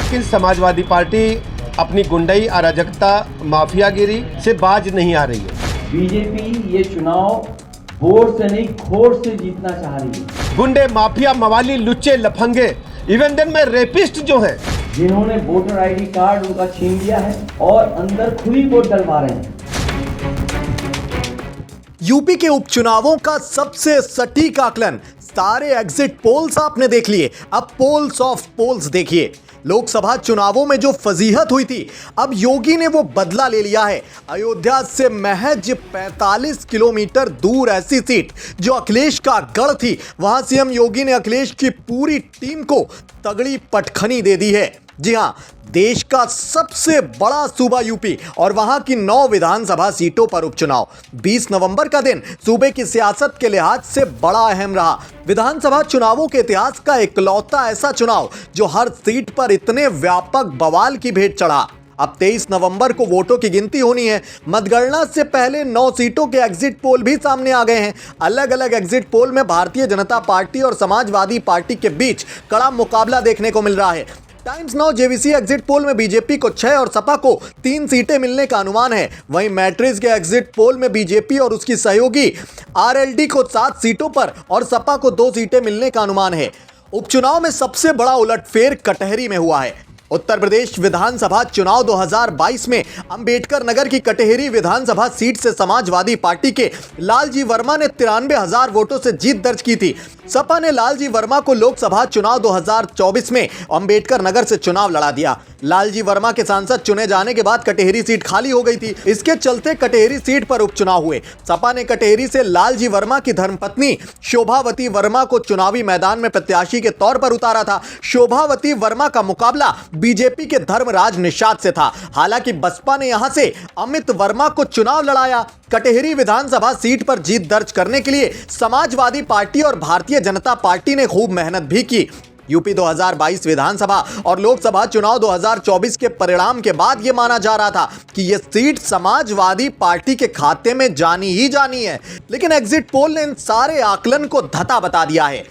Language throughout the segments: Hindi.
लेकिन समाजवादी पार्टी अपनी गुंडई अराजकता माफियागिरी से बाज नहीं आ रही है। बीजेपी ये चुनाव वोट से नहीं खोट से जीतना चाह रही है। गुंडे माफिया मवाली लुच्चे लफंगे इवन दिन में रेपिस्ट जो हैं, जिन्होंने वोटर आईडी कार्ड उनका छीन लिया है और अंदर खुली वोट डलवा रहे हैं। यूपी के उपचुनावों का सबसे सटीक आकलन, सारे एग्जिट पोल्स आपने देख लिए, अब पोल्स ऑफ पोल्स देखिए। लोकसभा चुनावों में जो फजीहत हुई थी, अब योगी ने वो बदला ले लिया है। अयोध्या से महज 45 किलोमीटर दूर ऐसी सीट जो अखिलेश का गढ़ थी, वहां सीएम योगी ने अखिलेश की पूरी टीम को तगड़ी पटखनी दे दी है। जी हां, देश का सबसे बड़ा सूबा यूपी और वहां की 9 विधानसभा सीटों पर उपचुनाव। 20 नवंबर का दिन सूबे की सियासत के लिहाज से बड़ा अहम रहा। विधानसभा चुनावों के इतिहास का इकलौता ऐसा चुनाव जो हर सीट पर इतने व्यापक बवाल की भेंट चढ़ा। अब 23 नवंबर को वोटों की गिनती होनी है। मतगणना से पहले 9 सीटों के एग्जिट पोल भी सामने आ गए हैं। अलग अलग एग्जिट पोल में भारतीय जनता पार्टी और समाजवादी पार्टी के बीच कड़ा मुकाबला देखने को मिल रहा है। Times now JVC exit poll में बीजेपी को 6 और सपा को 3 सीटें मिलने का अनुमान है। वहीं मैट्रिक्स के एग्जिट पोल में बीजेपी और उसकी सहयोगी आरएलडी को 7 सीटों पर और सपा को 2 सीटें मिलने का अनुमान है। उपचुनाव में सबसे बड़ा उलटफेर कटहरी में हुआ है। उत्तर प्रदेश विधानसभा चुनाव 2022 में अंबेडकर नगर की कटहरी विधानसभा सीट से समाजवादी पार्टी के लालजी वर्मा ने 93,000 वोटों से जीत दर्ज की थी। सपा ने लालजी वर्मा को लोकसभा चुनाव 2024 में अंबेडकर नगर से चुनाव लड़ा दिया। लालजी वर्मा के सांसद चुने जाने के बाद कटहरी सीट खाली हो गई थी। इसके चलते कटहरी सीट पर उपचुनाव हुए। सपा ने कटहरी से लालजी वर्मा की धर्मपत्नी शोभावती वर्मा को चुनावी मैदान में प्रत्याशी के तौर पर उतारा था। शोभावती वर्मा का मुकाबला बीजेपी के धर्मराज निषाद से था। हालांकि बसपा ने यहां से अमित वर्मा को चुनाव लड़ाया। कटहरी विधानसभा सीट पर जीत दर्ज करने के लिए समाजवादी पार्टी और भारतीय जनता पार्टी ने खूब मेहनत भी की। यूपी 2022 विधानसभा और लोकसभा चुनाव 2024 के परिणाम के बाद यह माना जा रहा था कि यह सीट समाजवादी पार्टी के खाते में जानी ही जानी है, लेकिन एग्जिट पोल ने इन सारे आकलन को धता बता दिया है।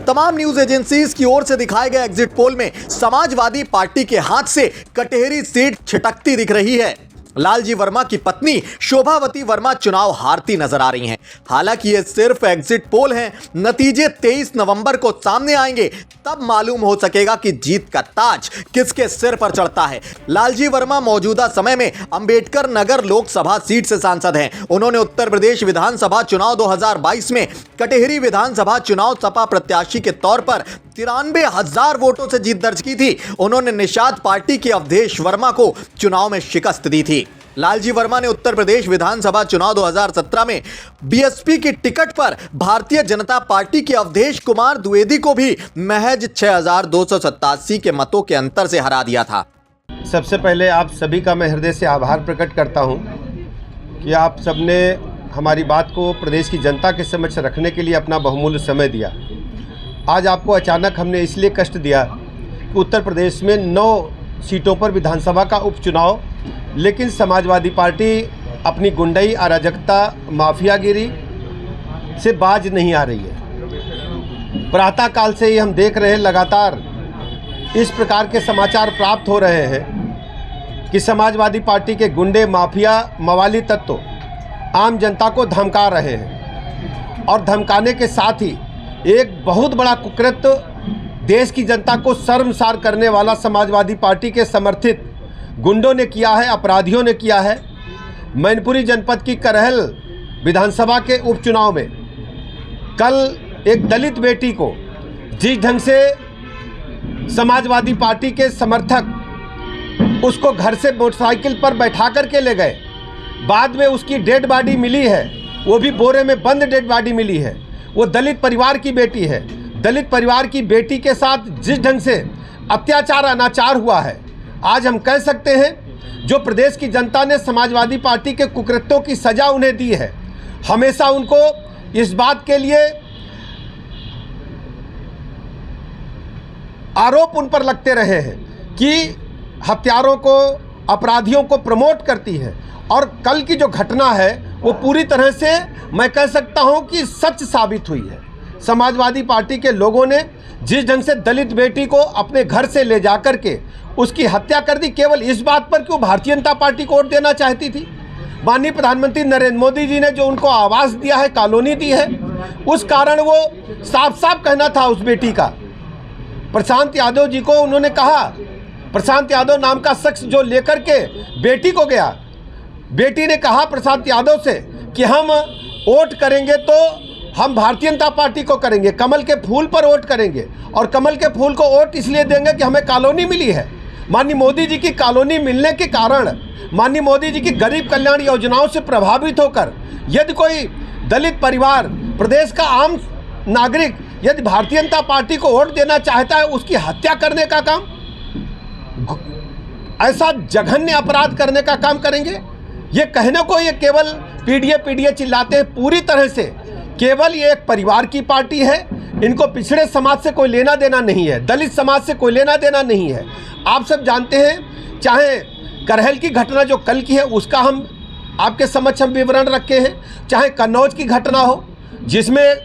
तमाम न्यूज एजेंसीज की ओर से दिखाए गए एग्जिट पोल में समाजवादी पार्टी के हाथ से कटहरी सीट छिटकती दिख रही है। लालजी वर्मा की पत्नी शोभावती वर्मा चुनाव हारती नजर आ रही हैं। हालांकि ये सिर्फ एग्जिट पोल हैं। नतीजे 23 नवंबर को सामने आएंगे, तब मालूम हो सकेगा कि जीत का ताज किसके सिर पर चढ़ता है। लालजी वर्मा मौजूदा समय में अंबेडकर नगर लोकसभा सीट से सांसद हैं। उन्होंने उत्तर प्रदेश विधानसभा चुनाव 2022 में कटहरी विधानसभा चुनाव सपा प्रत्याशी के तौर पर 93,000 वोटों से जीत दर्ज की थी। उन्होंने निषाद पार्टी के अवधेश वर्मा को चुनाव में शिकस्त दी थी। लालजी वर्मा ने उत्तर प्रदेश विधानसभा चुनाव 2017 में बीएसपी की टिकट पर भारतीय जनता पार्टी के अवधेश कुमार द्विवेदी को भी महज 6,287 के मतों के अंतर से हरा दिया था। सबसे पहले आप सभी का मैं हृदय से आभार प्रकट करता हूं कि आप सबने हमारी बात को प्रदेश की जनता के समक्ष रखने के लिए अपना बहुमूल्य समय दिया। आज आपको अचानक हमने इसलिए कष्ट दिया कि उत्तर प्रदेश में 9 सीटों पर विधानसभा का उपचुनाव, लेकिन समाजवादी पार्टी अपनी गुंडई अराजकता माफियागिरी से बाज नहीं आ रही है। प्रातः काल से ही हम देख रहे हैं, लगातार इस प्रकार के समाचार प्राप्त हो रहे हैं कि समाजवादी पार्टी के गुंडे माफिया मवाली तत्व आम जनता को धमका रहे हैं और धमकाने के साथ ही एक बहुत बड़ा कुकृत्य देश की जनता को शर्मसार करने वाला समाजवादी पार्टी के समर्थित गुंडों ने किया है, अपराधियों ने किया है। मैनपुरी जनपद की करहल विधानसभा के उपचुनाव में कल एक दलित बेटी को जिस ढंग से समाजवादी पार्टी के समर्थक उसको घर से मोटरसाइकिल पर बैठा करके ले गए, बाद में उसकी डेड बॉडी मिली है, वो भी बोरे में बंद डेड बॉडी मिली है। वो दलित परिवार की बेटी है। दलित परिवार की बेटी के साथ जिस ढंग से अत्याचार अनाचार हुआ है, आज हम कह सकते हैं जो प्रदेश की जनता ने समाजवादी पार्टी के कुकृत्यों की सजा उन्हें दी है, हमेशा उनको इस बात के लिए आरोप उन पर लगते रहे हैं कि हत्यारों को, अपराधियों को प्रमोट करती है। और कल की जो घटना है वो पूरी तरह से मैं कह सकता हूं कि सच साबित हुई है। समाजवादी पार्टी के लोगों ने जिस ढंग से दलित बेटी को अपने घर से ले जाकर के उसकी हत्या कर दी केवल इस बात पर कि वो भारतीय जनता पार्टी को वोट देना चाहती थी। माननीय प्रधानमंत्री नरेंद्र मोदी जी ने जो उनको आवास दिया है, कॉलोनी दी है, उस कारण वो साफ साफ कहना था उस बेटी का। प्रशांत यादव जी को उन्होंने कहा, प्रशांत यादव नाम का शख्स जो लेकर के बेटी को गया, बेटी ने कहा प्रशांत यादव से कि हम वोट करेंगे तो हम भारतीय जनता पार्टी को करेंगे, कमल के फूल पर वोट करेंगे, और कमल के फूल को वोट इसलिए देंगे कि हमें कॉलोनी मिली है। माननीय मोदी जी की कॉलोनी मिलने के कारण, माननीय मोदी जी की गरीब कल्याण योजनाओं से प्रभावित होकर यदि कोई दलित परिवार, प्रदेश का आम नागरिक यदि भारतीय जनता पार्टी को वोट देना चाहता है, उसकी हत्या करने का काम, ऐसा जघन्य अपराध करने का काम करेंगे। ये कहने को ये केवल पीडीए चिल्लाते हैं, पूरी तरह से केवल ये एक परिवार की पार्टी है। इनको पिछड़े समाज से कोई लेना देना नहीं है, दलित समाज से कोई लेना देना नहीं है। आप सब जानते हैं, चाहे करहल की घटना जो कल की है उसका हम आपके समक्ष हम विवरण रखे हैं, चाहे कन्नौज की घटना हो जिसमें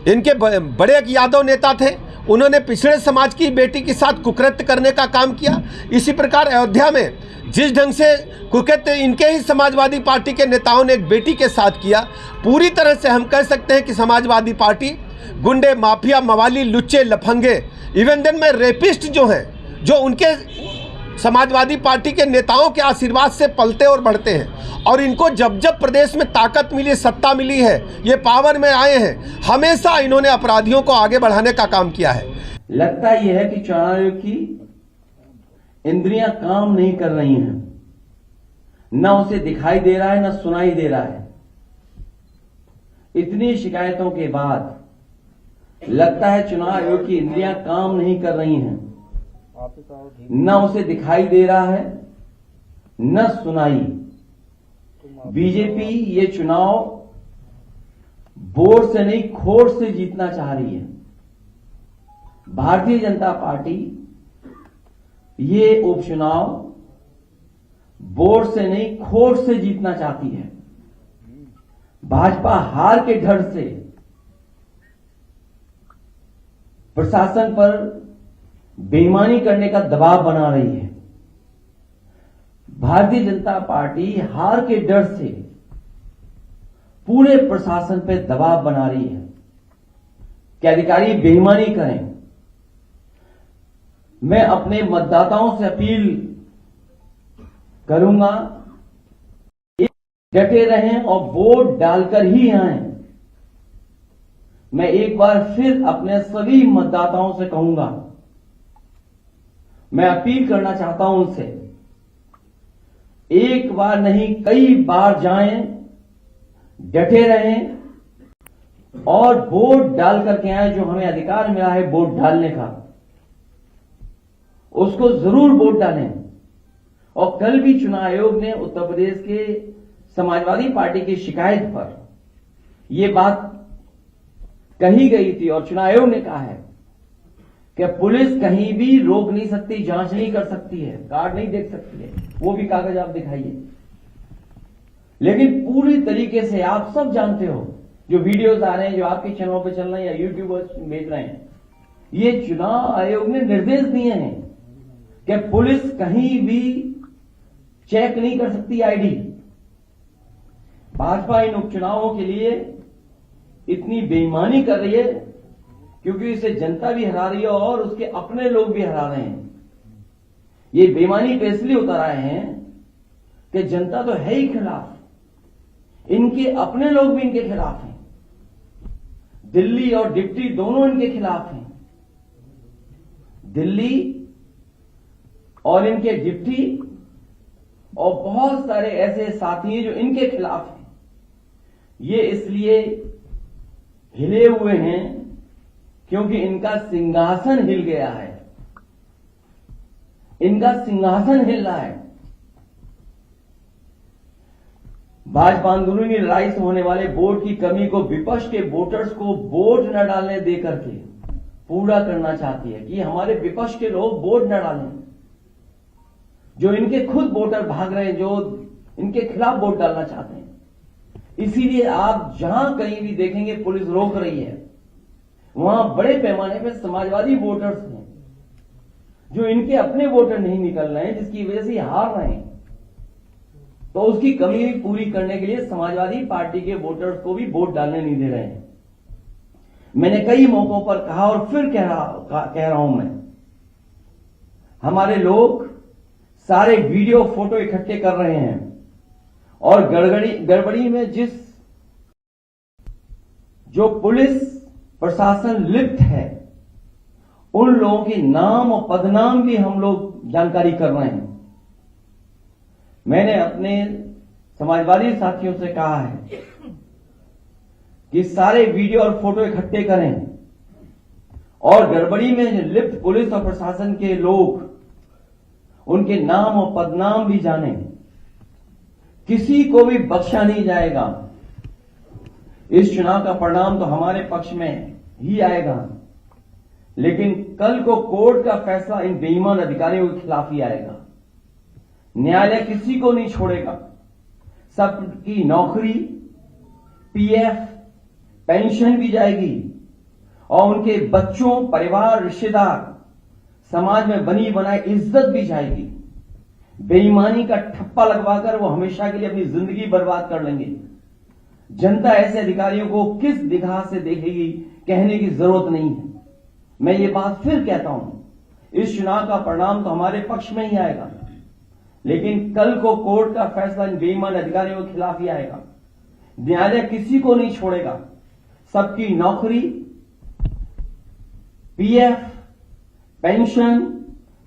इनके बड़े एक यादव नेता थे, उन्होंने पिछड़े समाज की बेटी के साथ कुकृत्य करने का काम किया। इसी प्रकार अयोध्या में जिस ढंग से कुकृत्य इनके ही समाजवादी पार्टी के नेताओं ने एक बेटी के साथ किया, पूरी तरह से हम कह सकते हैं कि समाजवादी पार्टी गुंडे, माफिया, मवाली, लुच्चे, लफंगे, इवन देन में रेपिस्ट जो हैं, जो उनके समाजवादी पार्टी के नेताओं के आशीर्वाद से पलते और बढ़ते हैं, और इनको जब जब प्रदेश में ताकत मिली, सत्ता मिली है, ये पावर में आए हैं, हमेशा इन्होंने अपराधियों को आगे बढ़ाने का काम किया है। लगता यह है कि चुनाव आयोग की इंद्रियां काम नहीं कर रही हैं, न उसे दिखाई दे रहा है न सुनाई दे रहा है। इतनी शिकायतों के बाद लगता है चुनाव आयोग की इंद्रियां काम नहीं कर रही हैं, न उसे दिखाई दे रहा है न सुनाई। बीजेपी ये चुनाव वोट से नहीं खोट से जीतना चाह रही है। भारतीय जनता पार्टी ये उपचुनाव वोट से नहीं खोट से जीतना चाहती है। भाजपा हार के डर से प्रशासन पर बेईमानी करने का दबाव बना रही है। भारतीय जनता पार्टी हार के डर से पूरे प्रशासन पर दबाव बना रही है कि अधिकारी बेईमानी करें। मैं अपने मतदाताओं से अपील करूंगा, डटे रहें और वोट डालकर ही आएं। मैं एक बार फिर अपने सभी मतदाताओं से कहूंगा, मैं अपील करना चाहता हूं उनसे, एक बार नहीं कई बार जाएं, डटे रहें और वोट डाल करके आए। जो हमें अधिकार मिला है वोट डालने का, उसको जरूर वोट डालें। और कल भी चुनाव आयोग ने उत्तर प्रदेश के समाजवादी पार्टी की शिकायत पर यह बात कही गई थी, और चुनाव आयोग ने कहा है कि पुलिस कहीं भी रोक नहीं सकती, जांच नहीं कर सकती है, कार्ड नहीं देख सकती है, वो भी कागज आप दिखाइए। लेकिन पूरी तरीके से आप सब जानते हो, जो वीडियोस आ रहे हैं, जो आपके चैनलों पे चल रहे हैं या यूट्यूबर्स भेज रहे हैं, ये चुनाव आयोग ने निर्देश दिए हैं कि पुलिस कहीं भी चेक नहीं कर सकती आईडी। भाजपा इन उपचुनावों के लिए इतनी बेईमानी कर रही है क्योंकि इसे जनता भी हरा रही है और उसके अपने लोग भी हरा रहे हैं। ये बेईमानी पे इसलिए उतर आए हैं कि जनता तो है ही खिलाफ, इनके अपने लोग भी इनके खिलाफ हैं, दिल्ली और डिप्टी दोनों इनके खिलाफ हैं। दिल्ली और इनके डिप्टी और बहुत सारे ऐसे साथी हैं जो इनके खिलाफ हैं। ये इसलिए हिले हुए हैं क्योंकि इनका सिंहासन हिल गया है, इनका सिंहासन हिल रहा है। भाजपा अंदरूनी लड़ाई से होने वाले वोट की कमी को विपक्ष के वोटर्स को वोट न डालने देकर के पूरा करना चाहती है कि हमारे विपक्ष के लोग वोट न डालें। जो इनके खुद वोटर भाग रहे हैं, जो इनके खिलाफ वोट डालना चाहते हैं। इसीलिए आप जहां कहीं भी देखेंगे पुलिस रोक रही है, वहां बड़े पैमाने पर समाजवादी वोटर्स हैं जो इनके अपने वोटर नहीं निकल रहे हैं, जिसकी वजह से ये हार रहे हैं, तो उसकी कमी पूरी करने के लिए समाजवादी पार्टी के वोटर्स को भी वोट डालने नहीं दे रहे हैं। मैंने कई मौकों पर कहा और फिर कह रहा हूं मैं, हमारे लोग सारे वीडियो फोटो इकट्ठे कर रहे हैं और गड़बड़ी में जो पुलिस प्रशासन लिप्त है, उन लोगों के नाम और पदनाम भी हम लोग जानकारी कर रहे हैं। मैंने अपने समाजवादी साथियों से कहा है कि सारे वीडियो और फोटो इकट्ठे करें और गड़बड़ी में लिप्त पुलिस और प्रशासन के लोग, उनके नाम और पदनाम भी जानें। किसी को भी बख्शा नहीं जाएगा। इस चुनाव का परिणाम तो हमारे पक्ष में ही आएगा, लेकिन कल को कोर्ट का फैसला इन बेईमान अधिकारियों के खिलाफ ही आएगा। न्यायालय किसी को नहीं छोड़ेगा। सबकी नौकरी, पीएफ, पेंशन भी जाएगी और उनके बच्चों, परिवार, रिश्तेदार, समाज में बनी बनाई इज्जत भी जाएगी। बेईमानी का ठप्पा लगवाकर वो हमेशा के लिए अपनी जिंदगी बर्बाद कर लेंगे। जनता ऐसे अधिकारियों को किस निगाह से देखेगी, कहने की जरूरत नहीं है। मैं ये बात फिर कहता हूं, इस चुनाव का परिणाम तो हमारे पक्ष में ही आएगा, लेकिन कल को कोर्ट का फैसला इन बेईमान अधिकारियों के खिलाफ ही आएगा। न्यायालय किसी को नहीं छोड़ेगा। सबकी नौकरी, पीएफ, पेंशन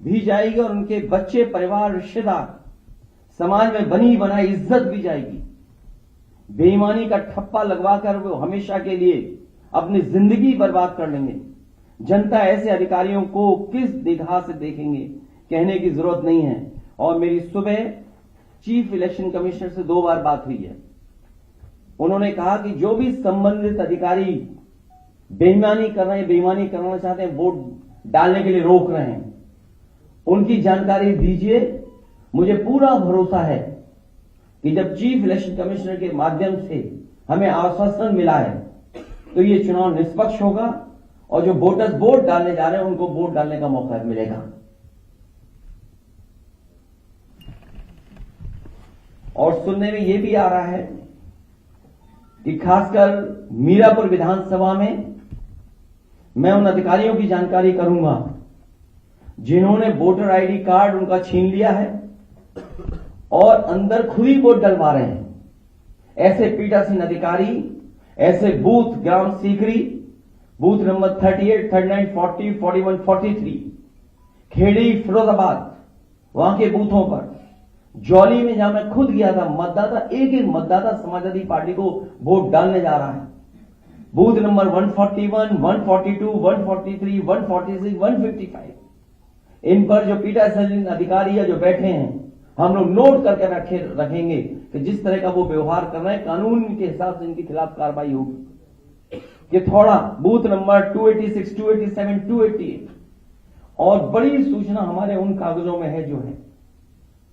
भी जाएगी और उनके बच्चे, परिवार, रिश्तेदार, समाज में बनी बनाई इज्जत भी जाएगी। बेईमानी का ठप्पा लगवाकर वो हमेशा के लिए अपनी जिंदगी बर्बाद कर लेंगे। जनता ऐसे अधिकारियों को किस निगाह से देखेंगे, कहने की जरूरत नहीं है। और मेरी सुबह चीफ इलेक्शन कमिश्नर से 2 बार बात हुई है। उन्होंने कहा कि जो भी संबंधित अधिकारी बेईमानी कर रहे हैं, बेईमानी करना चाहते हैं, वोट डालने के लिए रोक रहे हैं, उनकी जानकारी दीजिए। मुझे पूरा भरोसा है कि जब चीफ इलेक्शन कमिश्नर के माध्यम से हमें आश्वासन मिला है तो ये चुनाव निष्पक्ष होगा और जो वोटर्स वोट डालने जा रहे हैं उनको वोट डालने का मौका मिलेगा। और सुनने में यह भी आ रहा है कि खासकर मीरापुर विधानसभा में मैं उन अधिकारियों की जानकारी करूंगा जिन्होंने वोटर आईडी कार्ड उनका छीन लिया है और अंदर खुद ही वोट डलवा रहे हैं। ऐसे पीठासीन अधिकारी, ऐसे बूथ ग्राम सीकरी, बूथ नंबर 38, 39, 40, 41, 43, खेड़ी, फिरोजाबाद, वहां के बूथों पर, जौली में जहां मैं खुद गया था, मतदाता एक मतदाता समाजवादी पार्टी को वोट डालने जा रहा है। बूथ नंबर 141, 142, 143, 146, 155, इन पर जो पीठासीन अधिकारी या जो बैठे हैं, हम लोग नोट करके रखेंगे कि जिस तरह का वो व्यवहार कर रहे हैं, कानून के हिसाब से इनके खिलाफ कार्रवाई होगी। कि थोड़ा बूथ नंबर 286, 287, 288 और बड़ी सूचना हमारे उन कागजों में है जो है